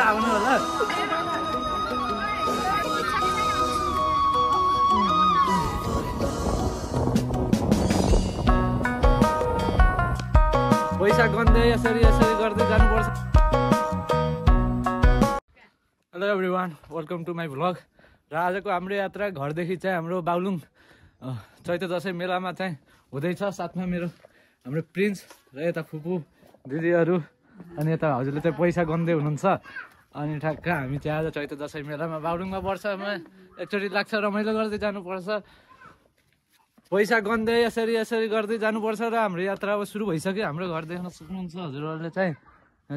आउनु होला पैसा गन्दै यसरी गर्दै जानुपर्छ। Hello everyone, welcome to my vlog. र आजको हाम्रो यात्रा घरदेखि चाहिँ हाम्रो बागलुङ चैते दसैँ मेलामा चाहिँ हुँदैछ। साथमा हाम्रो प्रिन्स र यता फुपू दिदीहरू अनि यता हजुरले चाहिँ पैसा गन्दै हुनुहुन्छ। अनि ठ्याक्क हामी चाहिँ आज चैते दसैँ मेलामा बागलुङमा वर्षमा एकचोटि लाग्छ, रमाइलो गर्दै जानुपर्छ। पैसा गन्दै यसरी गर्दै जानुपर्छ। र हाम्रो यात्रा अब सुरु भइसक्यो। हाम्रो घर देख्न सक्नुहुन्छ हजुरहरूले चाहिँ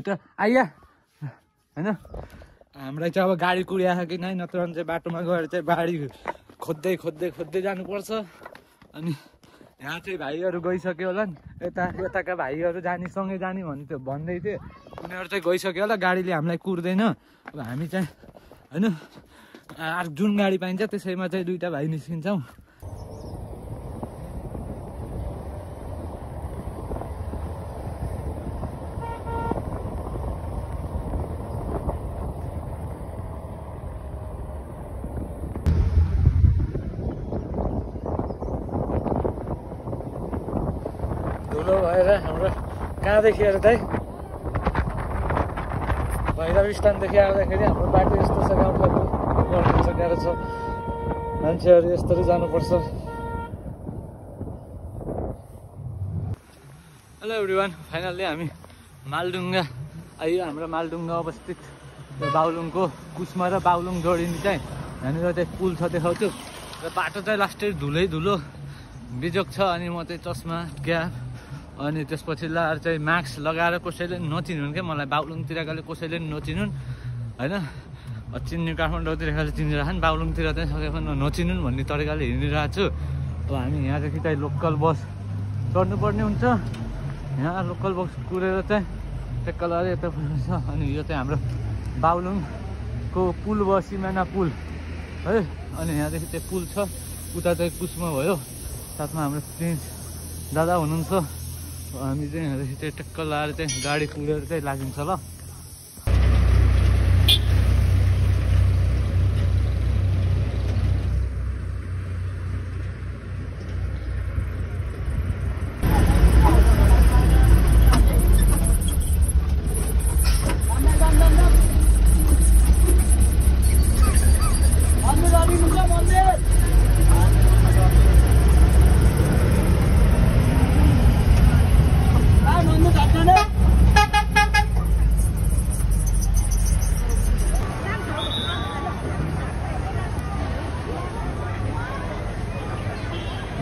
त्यो आइया होइन। हामीलाई चाहिँ अब गाडी कुरिआएको कि नै, नत्र भने चाहिँ बाटोमा गएर चाहिँ बारी खोज्दै जानुपर्छ। अनि यहाँ चाहिँ भाइहरू गइसक्यो होला नि, यताका भाइहरू सँगै जाने भन्दै थिए। उनीहरू चाहिँ गइसक्यो होला, गाडीले हामीलाई कुर्दैन। अब हामी चाहिँ होइन जुन गाडी पाइन्छ त्यसैमा चाहिँ दुईवटा भाइ निस्किन्छौँ। धुलो भएर हाम्रो कहाँदेखि हेर चाहिँ भैरव स्ट्यान्डदेखि आउँदाखेरि हाम्रो बाटो यस्तो छ, गाउँठाउँ गर्नु सकेर छ। मान्छेहरू यस्तरी जानुपर्छ। हेलो एभ्रिवान, फाइनल्ली हामी मालडुङ्गा आइयो। हाम्रो मालडुङ्गा अवस्थित बागलुङको कुस्मा र बागलुङ जोडिने चाहिँ यहाँनिर चाहिँ पुल छ, देखाउँछु। र बाटो चाहिँ लास्टै धुलो बिजोक छ। अनि म चाहिँ चस्मा क्याप अनि त्यसपछि लाएर चाहिँ मास्क लगाएर कसैले नचिनुन् क्या मलाई। बागलुङतिरकाले कसैले नचिनुन् होइन। चिन्ने काठमाडौँतिरकाले चिनिरहेछन्, बागलुङतिर चाहिँ सकेसम्म नचिनुन् भन्ने तरिकाले हिँडिरहेको छु। अब हामी यहाँदेखि चाहिँ लोकल बस चढ्नुपर्ने हुन्छ। यहाँ लोकल बस कुरेर चाहिँ टेक्कलहरू यता पुग्छ। अनि यो चाहिँ हाम्रो बागलुङको पुल भयो, सिमाना पुल है। अनि यहाँदेखि चाहिँ पुल छ, उता चाहिँ कुस्मा भयो। साथमा हाम्रो प्रिन्स दादा हुनुहुन्छ। हामी चाहिँ यहाँदेखि चाहिँ टक्क लाएर चाहिँ गाडी कुरेर चाहिँ लागिन्छ ल।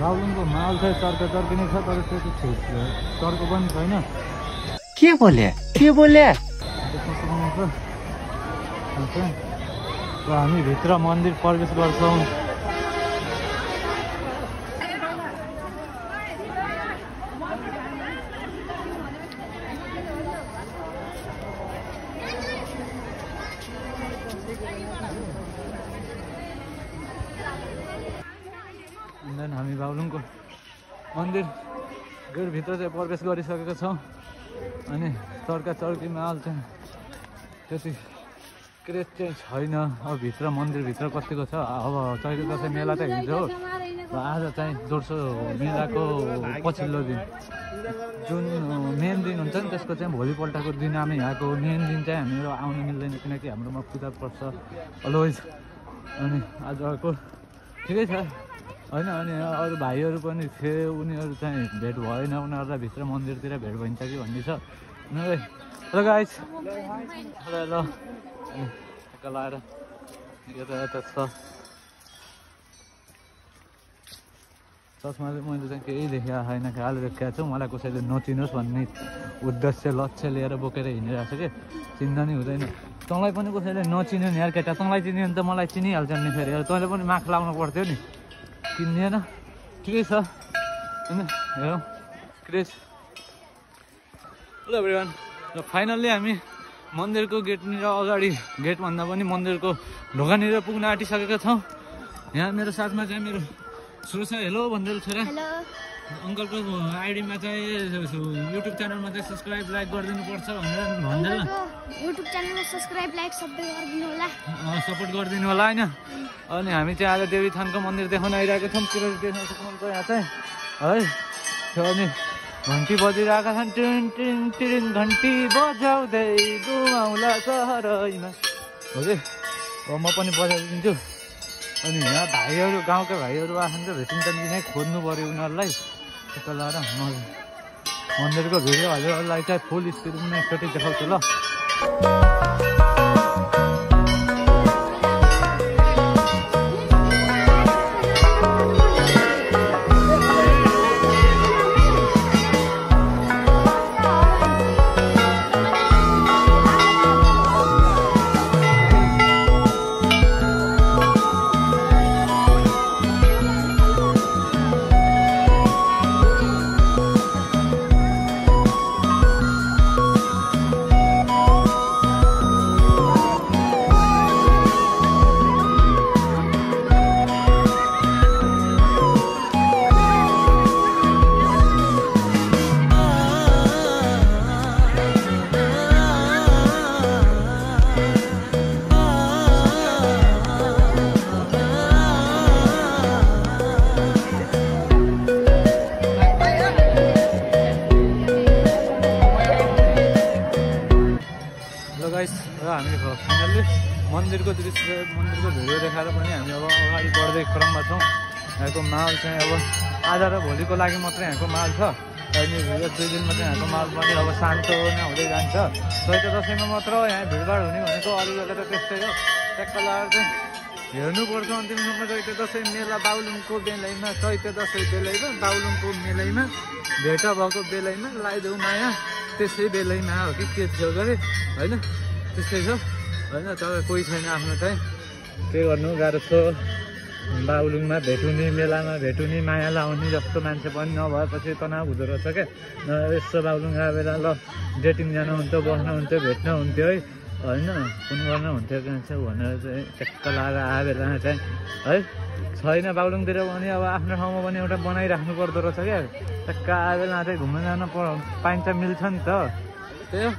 बागलुङको माल चाहिँ चर्किने छ, तर त्यो चाहिँ चर्को पनि छैन। के बोले हामी भित्र मन्दिर प्रवेश गर्छौँ। हामी बागलुङको मन्दिर गेटभित्र चाहिँ प्रवेश गरिसकेका छौँ। अनि चर्की माल चाहिँ त्यति क्रेज चाहिँ छैन। अब भित्र मन्दिरभित्र कतिको छ। अब चैते दसैँ मेला त हिजो हो, र आज चाहिँ दोस्रो मेलाको पछिल्लो दिन जुन मेन दिन हुन्छ नि, त्यसको चाहिँ भोलिपल्टको दिन हामी यहाँको मेन दिन चाहिँ हामीहरू आउनु मिल्दैन, किनकि हाम्रोमा पूजा पर्छ अलवेज। अनि आजको ठिकै छ होइन। अनि अरू भाइहरू पनि थिए, उनीहरू चाहिँ भेट भएन, उनीहरूलाई भित्र मन्दिरतिर भेट भइन्छ कि भन्ने छ उनीहरूलाई। ल गाइस, ल लाएर यता छ चस्मा चाहिँ मैले चाहिँ केही देखेको छैन, खाली देखाएको छु। मलाई कसैले नचिनोस् भन्ने उद्देश्य लक्ष्य लिएर बोकेर हिँडिरहेको छ कि चिन्दा नि हुँदैन। तँलाई पनि कसैले नचिन्यो नि यार केटा, तँलाई चिन्यो भने त मलाई चिनिहाल्छन् नि फेरि। तैँले पनि मास्क लाउनु पर्थ्यो नि, किन्दिएन। ठिकै छ होइन। हेरौँ क्रेज। ल एभ्रिवान, र फाइनल्ली हामी मन्दिरको गेटनिर अगाडि गेटभन्दा पनि मन्दिरको ढोकानिर पुग्न आँटिसकेका छौँ। यहाँ मेरो साथमा चाहिँ मेरो सुरु छ। हेलो भन्दै छोरा। अङ्कलको आइडीमा चाहिँ युट्युब च्यानलमा चाहिँ सब्सक्राइब लाइक गरिदिनु पर्छ भनेर भन्दैन। युट्युब च्यानलमा सब्सक्राइब लाइक सबै गरिदिनु होला, सपोर्ट गरिदिनु होला होइन। अनि हामी चाहिँ आज देवी थानको मन्दिर देखाउन आइरहेको छौँ।तिर देख्न सक्नुहुन्छ यहाँ चाहिँ है। अनि घन्टी बजिरहेका छन्, टिरिङ टिरिङ टिरिङ घन्टी बजाउँदै घुमाउला सहरैमा हो कि। अब म पनि बजाइदिन्छु। अनि यहाँ भाइहरू गाउँका भाइहरू आफन्त भेटिन्छ नि नै खोज्नु पऱ्यो उनीहरूलाई। त्यसो लगाएर मन्दिरको भिडियो हजुरहरूलाई चाहिँ फुल स्पिडमा एकचोटि देखाउँछु ल। हामी फाइनल्ली मन्दिरको दृश्य मन्दिरको भिडियो देखाएर पनि हामी अब अगाडि बढ्दै क्रममा छौँ। यहाँको माहौल चाहिँ अब आज र भोलिको लागि मात्रै यहाँको माहौल छ। अनि एक दुई दिनमा चाहिँ यहाँको माहौल पनि अब शान्त नै हुँदै जान्छ। चैते दसैँमा मात्र यहाँ भिडभाड हुने भनेको, अरू बेला त त्यस्तै हो। ट्याक्क लगाएर चाहिँ हेर्नुपर्छ अन्तिमसम्म। चैते दसैँ मेला बागलुङको बेलैमा, चैते दसैँ बेलैमा बागलुङको मेलैमा भेट भएको बेलैमा लगाइदेऊ माया त्यसै बेलैमा हो कि के थियो गरे होइन, त्यस्तै छ होइन। तर कोही छैन आफ्नो चाहिँ के गर्नु, गाह्रो छ। बागलुङमा भेटुनी, मेलामा भेटुनी, माया लाउने जस्तो मान्छे पनि नभएपछि तनाव हुँदो रहेछ क्या। यसो बागलुङ आएर ल डेटिङ जानुहुन्थ्यो, बस्नुहुन्थ्यो, भेट्नुहुन्थ्यो है होइन, फोन गर्नुहुन्थ्यो चाहिँ भनेर चाहिँ ट्याक्क लगाएर आए बेलामा चाहिँ है छैन। बागलुङतिर पनि अब आफ्नो ठाउँमा पनि एउटा बनाइराख्नु पर्दो रहेछ क्या। ट्याक्क आए बेलामा चाहिँ घुम्न जान पाइन्छ, मिल्छ नि त। त्यही हो।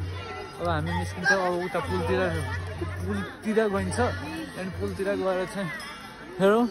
अब हामी निस्किन्छौँ अब उता पुलतिर गइन्छ। अनि पुलतिर गएर चाहिँ हेरौँ।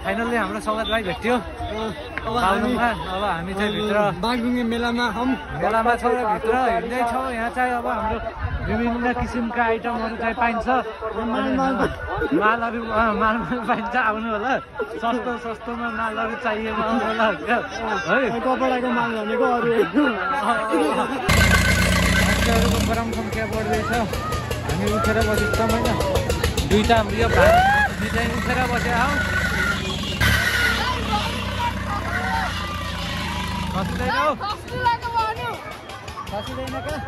फाइनल्ली हाम्रो सौगात भाइ भेट्यो बागलुङमा। अब हामी चाहिँ भित्र बागलुङ मेलामा छौँ र भित्र हिँड्दैछौँ। यहाँ चाहिँ अब हाम्रो विभिन्न किसिमका आइटमहरू चाहिँ पाइन्छ। मालहरू पाइन्छ, आउनु होला। सस्तोमा मालहरू चाहिएमा आउनु होला है। कपडाको माल भनेको अरू मान्छेहरूको गरम संख्या बढ्दैछ। हामी उठेर बसिन्छौँ होइन। दुईवटा हाम्रो यो भाइ चाहिँ उठेर बस्यो हौ। खसिँदैन हौ, खसिँदैन क्या।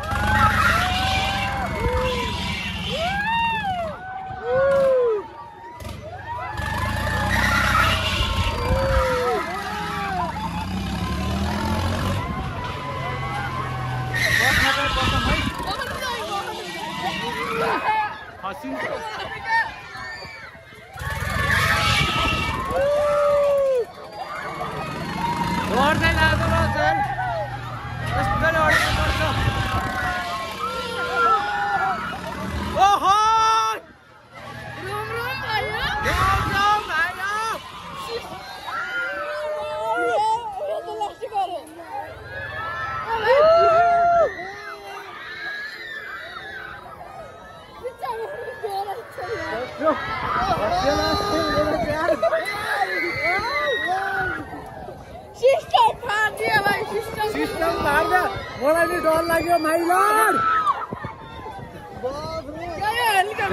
सिस्टम फाड़ दिया भाई सिस्टम फाड़ दिया मलाई नि डर लाग्यो माइ लर्ड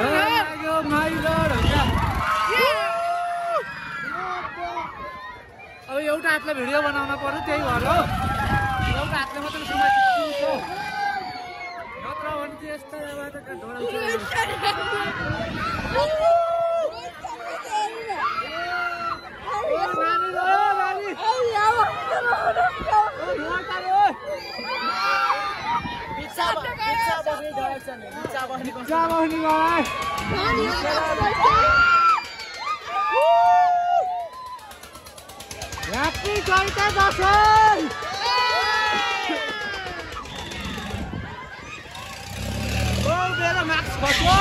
लाग्यो माइ लर्ड अब एउटा हातले भिडियो बनाउन पर्यो त्यही भएर हो एउटा हातले मात्रै समातिन्छ नत्र भने चाहिँ यस्तोबाट Happy Joyta Dasai! Oh, मेरो मार्क्स खस्यो।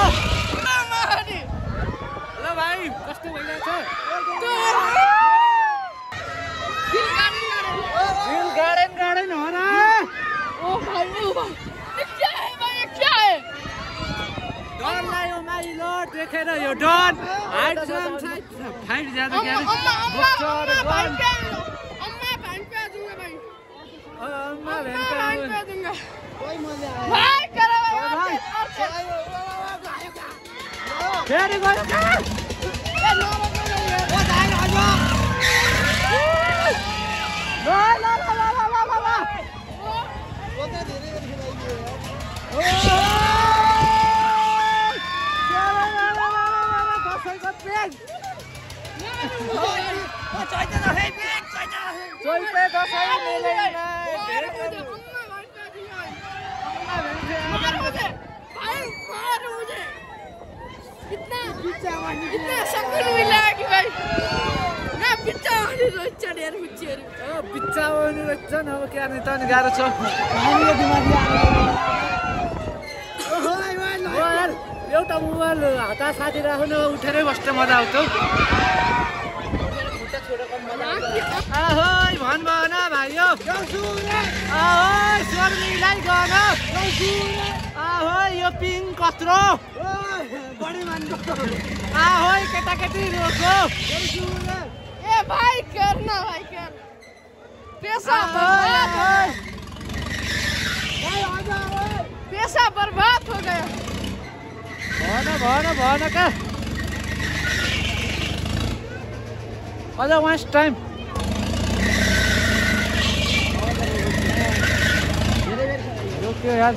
ल भाइ कस्तो भइरहेछ? दिल गार्डन हो र? ओ भाइ क्या है भाइ क्या है? डर लाग्यो माइ लर्ड देखेर यो डर हाइट जम फाइट ज्यादा क्या रे अम्मा भाई पे दूंगा भाई अम्मा भाई भेन पे दूंगा भाई करो भाई फेरि गयो का ओ दाइ आजो ल ओते धेरै गरी खेलाइदियो इतना सकून मिला कि भाई ना पिच्चा वाली रोज चढ़े मुझे पिच्चा वाली रोज न अब क्या नहीं तो गाह्रो छ एउटा मोबाइल हता साथी राख्नु उठेरै बस्न मजा आउँछ ahoy भन भन भाइयो ahoy स्वर्गीलाई गन ahoy यो पिङ कत्रो बढी मान्नु ahoy केटाकेटी रोको ए भाई करना भाई कर पैसा बर्बाद पैसा बर्बाद हो गया भन का अझ वास्ट टाइम रोक्यो यार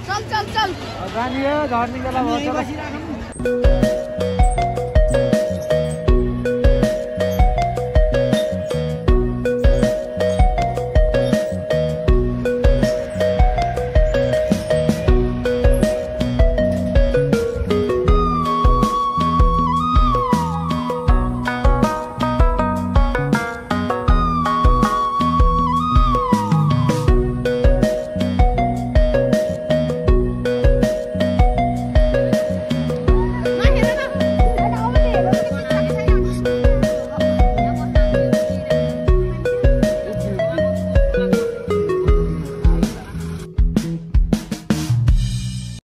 चल जानियो झर्ने बेला भयो